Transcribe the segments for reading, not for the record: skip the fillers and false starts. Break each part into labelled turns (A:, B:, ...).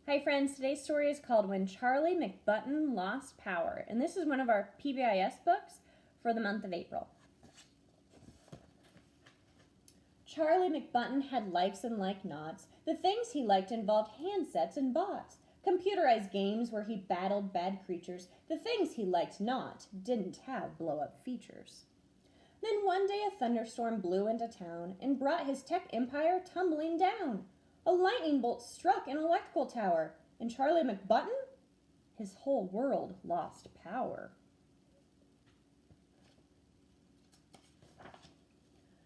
A: Hi friends, today's story is called When Charlie McButton Lost Power, and this is one of our PBIS books for the month of April. Charlie McButton had likes and like-nots. The things he liked involved handsets and bots, computerized games where he battled bad creatures. The things he liked not didn't have blow-up features. Then one day a thunderstorm blew into town and brought his tech empire tumbling down. A lightning bolt struck an electrical tower, and Charlie McButton, his whole world lost power.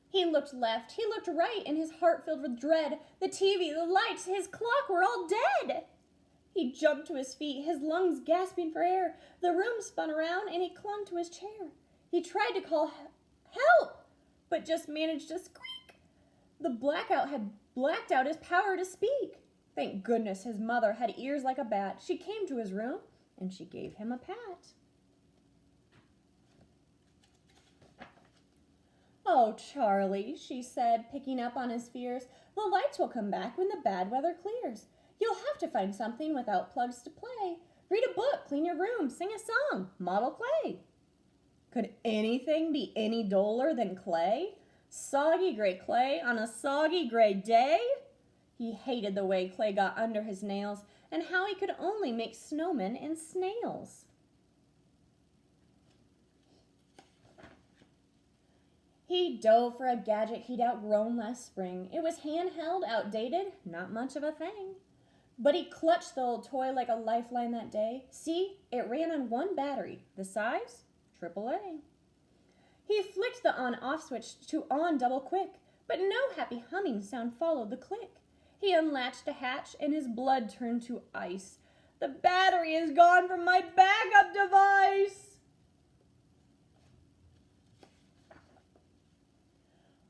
A: He looked left, he looked right, and his heart filled with dread. The TV, the lights, his clock were all dead. He jumped to his feet, his lungs gasping for air. The room spun around, and he clung to his chair. He tried to call help, but just managed to squeak. The blackout had blacked out his power to speak. Thank goodness his mother had ears like a bat. She came to his room, and she gave him a pat. "Oh, Charlie," she said, picking up on his fears, "the lights will come back when the bad weather clears. You'll have to find something without plugs to play. Read a book, clean your room, sing a song, model clay." Could anything be any duller than clay? Soggy gray clay on a soggy gray day? He hated the way clay got under his nails and how he could only make snowmen and snails. He dove for a gadget he'd outgrown last spring. It was handheld, outdated, not much of a thing. But he clutched the old toy like a lifeline that day. See, it ran on one battery. The size? AAA. He flicked the on-off switch to on double quick, but no happy humming sound followed the click. He unlatched a hatch and his blood turned to ice. "The battery is gone from my backup device!"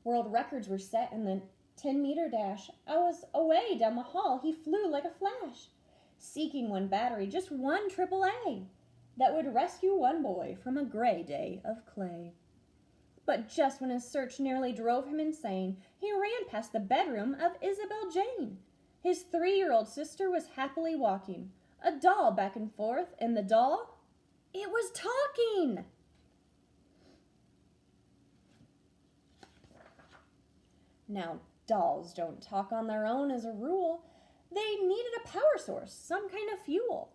A: World records were set in the 10-meter dash. Hours away down the hall, he flew like a flash, seeking one battery, just one AAA, that would rescue one boy from a gray day of clay. But just when his search nearly drove him insane, he ran past the bedroom of Isabel Jane. His 3-year-old sister was happily walking, a doll back and forth, and the doll, it was talking! Now, dolls don't talk on their own as a rule. They needed a power source, some kind of fuel.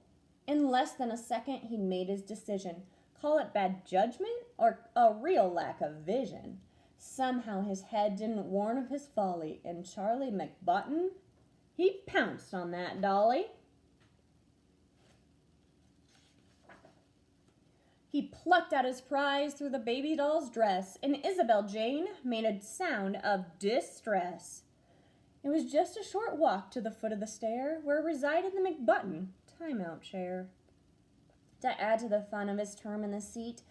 A: In less than a second, he made his decision. Call it bad judgment or a real lack of vision. Somehow his head didn't warn of his folly, and Charlie McButton, he pounced on that dolly. He plucked out his prize through the baby doll's dress, and Isabel Jane made a sound of distress. It was just a short walk to the foot of the stair where resided the McButton timeout chair. To add to the fun of his term in the seat,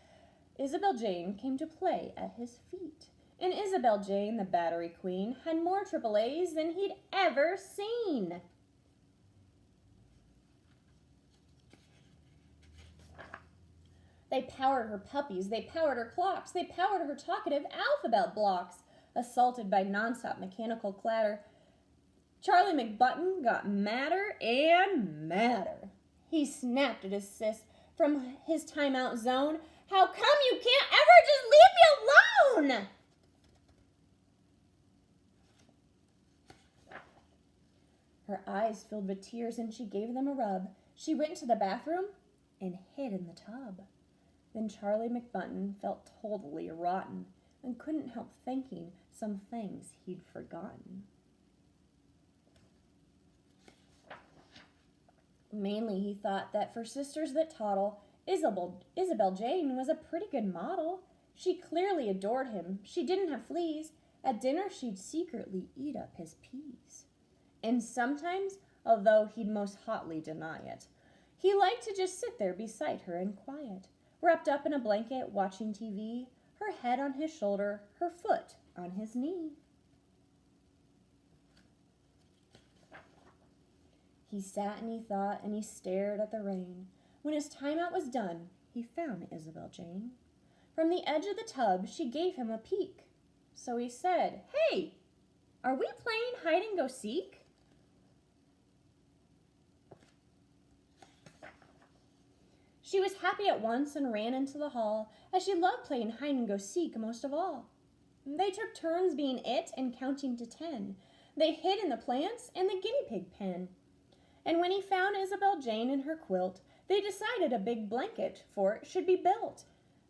A: Isabel Jane came to play at his feet. And Isabel Jane, the battery queen, had more AAAs than he'd ever seen. They powered her puppies, they powered her clocks, they powered her talkative alphabet blocks. Assaulted by nonstop mechanical clatter, Charlie McButton got madder and madder. He snapped at his sis from his timeout zone. "How come you can't ever just leave me alone?" Her eyes filled with tears and she gave them a rub. She went to the bathroom and hid in the tub. Then Charlie McButton felt totally rotten and couldn't help thinking some things he'd forgotten. Mainly, he thought that for sisters that toddle, Isabel Jane was a pretty good model. She clearly adored him. She didn't have fleas. At dinner, she'd secretly eat up his peas. And sometimes, although he'd most hotly deny it, he liked to just sit there beside her in quiet, wrapped up in a blanket, watching TV, her head on his shoulder, her foot on his knee. He sat and he thought and he stared at the rain. When his timeout was done, he found Isabel Jane. From the edge of the tub, she gave him a peek. So he said, "Hey, are we playing hide and go seek?" She was happy at once and ran into the hall, as she loved playing hide-and-go-seek most of all. They took turns being it and counting to 10. They hid in the plants and the guinea pig pen. And when he found Isabel Jane in her quilt, they decided a big blanket fort should be built.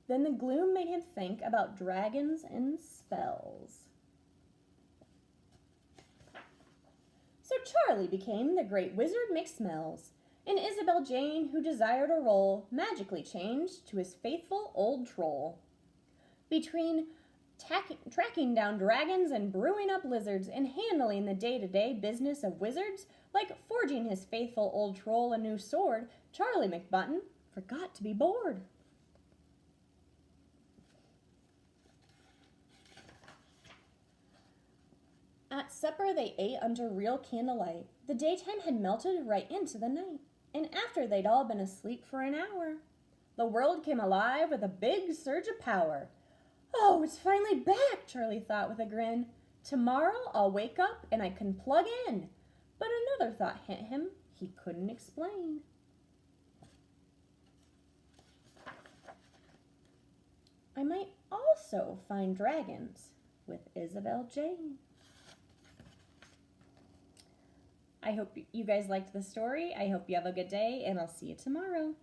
A: Then the gloom made him think about dragons and spells. So Charlie became the great wizard McSmells, and Isabel Jane, who desired a role, magically changed to his faithful old troll. Between tracking down dragons and brewing up lizards and handling the day-to-day business of wizards, like forging his faithful old troll a new sword, Charlie McButton forgot to be bored. At supper they ate under real candlelight. The daytime had melted right into the night, and after they'd all been asleep for an hour, the world came alive with a big surge of power. Oh, it's finally back, Charlie thought with a grin. Tomorrow I'll wake up and I can plug in. But another thought hit him he couldn't explain. I might also find dragons with Isabel Jane. I hope you guys liked the story. I hope you have a good day, and I'll see you tomorrow.